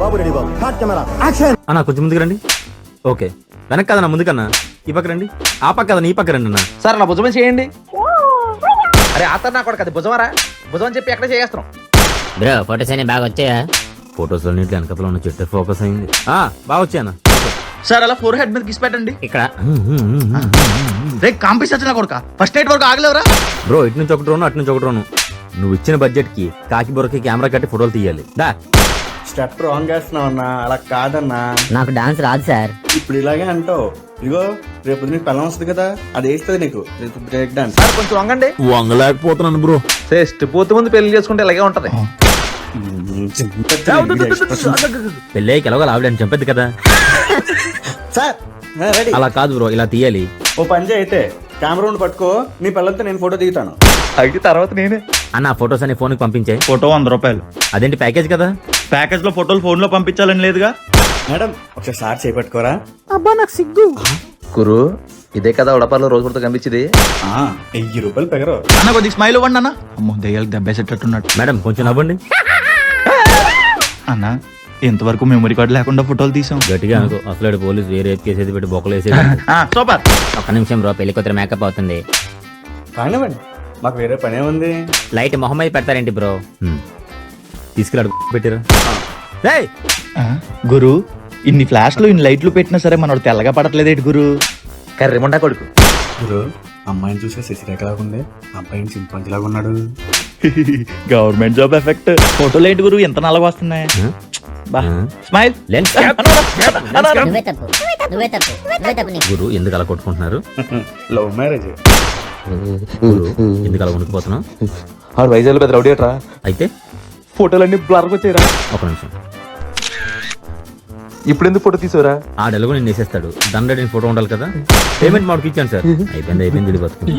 బాబు ready బాబు start camera action అన్న కొంచెం ముందుకు రండి. ఓకే వెనక్కి కదన్నా ముందుకన్నా, ఈ పక్క రండి. ఆ పక్క కదన్నా ఈ పక్క రండి అన్న. సార్ నా భుజమే చేయండి. అరే ఆతర్ నా కొడుకు అది భుజమరా, భుజం అని చెప్పి ఎక్కడ చేస్తున్నాం. బ్రో ఫోటోస్ అన్ని బాగా వచ్చాయా? ఫొటోస్ అన్నింటి వెనకతలో ఉన్న చెట్టు ఫోకస్ అయింది. బాగా వచ్చాయన్న. సార్ అలా ఫోర్ హెడ్ మీద కిస్ పెట్టండి. ఇక్కడ రే కాంపిస్ నా కొడుక ఫస్ట్ నైట్ వరకు ఆగలేవరా. బ్రో ఇటు నుంచి ఒకటి రోను అటు నుంచి ఒకటి రోను. నువ్వు ఇచ్చిన బడ్జెట్ కి కాకి బొరకి కెమెరా కట్టి ఫోటోలు తీయాలి. దా స్టెప్ రాంగ్ వేస్తున్నావు అన్నా, అలా కాదన్నా. నాకు డాన్స్ రాదు సార్. ఇప్పుడు ఇలాగే అంటావు. ఇగో రేపు నీకు పెళ్ళం వస్తుంది కదా, అది వేస్తుంది నీకు రేపు బ్రేక్ డాన్స్. సార్ కొంచెం వంగండి. వంగలేకపోతున్నాను బ్రో. చేస్ట్ పోతు ముందు పెళ్లి చేసుకుంటే ఇలాగే ఉంటది. పెళ్ళి ఎలాగో ఆవిడ చంపేది కదా. Sir ready. అలా కాదు బ్రో, ఇలా తీయాలి. ఓ పని చేయి అయితే, కెమెరా ఉండి పట్టుకో, నీ పిల్లలతో నేను ఫోటో దిగుతాను. అయితే తర్వాత నేనే. అన్న ఫొటోస్ అన్ని ఫోన్ కి పంపించే. ఫోటో 100 రూపాయలు. అదేంటి ప్యాకేజ్ కదా. ప్యాకేజ్ లో ఫోటోలు ఫోన్ లో పంపించాలని లేదుగా. మేడం ఒకసారి చేపట్టుకోరా. గురు ఇదే కదా ఉడపాలో రోజు కొడుతూ కనిపించింది. 1000 రూపాయలు పెగరు. అన్న కొద్దిగా స్మైల్ ఇవ్వండి అన్న. అమ్మో దయ్యాలకు దెబ్బేసేటట్టున్నాడు. మేడం కొంచెం నవ్వండి. అన్న ఇంతవరకు మెమరీ కార్డు లేకుండా ఫోటోలు తీసాం. గట్టిగా అనుకో, అసలు పోలీసు వేరే కేసేది పెట్టి బొక్కలు వేసేది. సూపర్. ఒక్క నిమిషం బ్రో, పెళ్లి కూతురు మేకప్ అవుతుంది. కానివ్వండి, మాకు వేరే పనే ఉంది. లైట్ మొహం మీద పెడతారేంటి బ్రో? తీసుకెళ్ళి పెట్టిరా. రేయ్ గురు ఇన్ని ఫ్లాష్లు ఇన్ని లైట్లు పెట్టినా సరే మనోడు తెల్లగా పడట్లేదేంటి గురు? కర్రిమండా కొడుకు. గురు అమ్మాయిని చూసే శశిరేఖలాగా ఉంది, అబ్బాయిని చింపాంజిలాగా ఉన్నాడు. Government job effect. ఫోటోలు ఏంటి గురు ఎంత నల్లగా వస్తున్నాయి? స్మైల్. లెన్స్ నువ్వే తప్పు, నువ్వే తప్పు, నువ్వే తప్పు. గురు ఎందుకు అలా కొట్టుకుంటున్నారు? Love marriage. గురు ఎందుకు అలా వణికిపోతున్నావు? ఆడు వైజాగ్ పెద్ద రౌడీ అట్రా. అయితే ఫోటోలన్నీ బ్లర్గా వచ్చాయిరా. ఒక నిమిషం. ఇప్పుడు ఎందుకు ఫోటో తీసారా? ఆ డెలుగు నేను వేసేస్తాడు. దాని ఫోటో ఉండాలి కదా. పేమెంట్ మాకు ఇచ్చాను సార్. అయిపోయింది వెళ్ళిపోతుంది.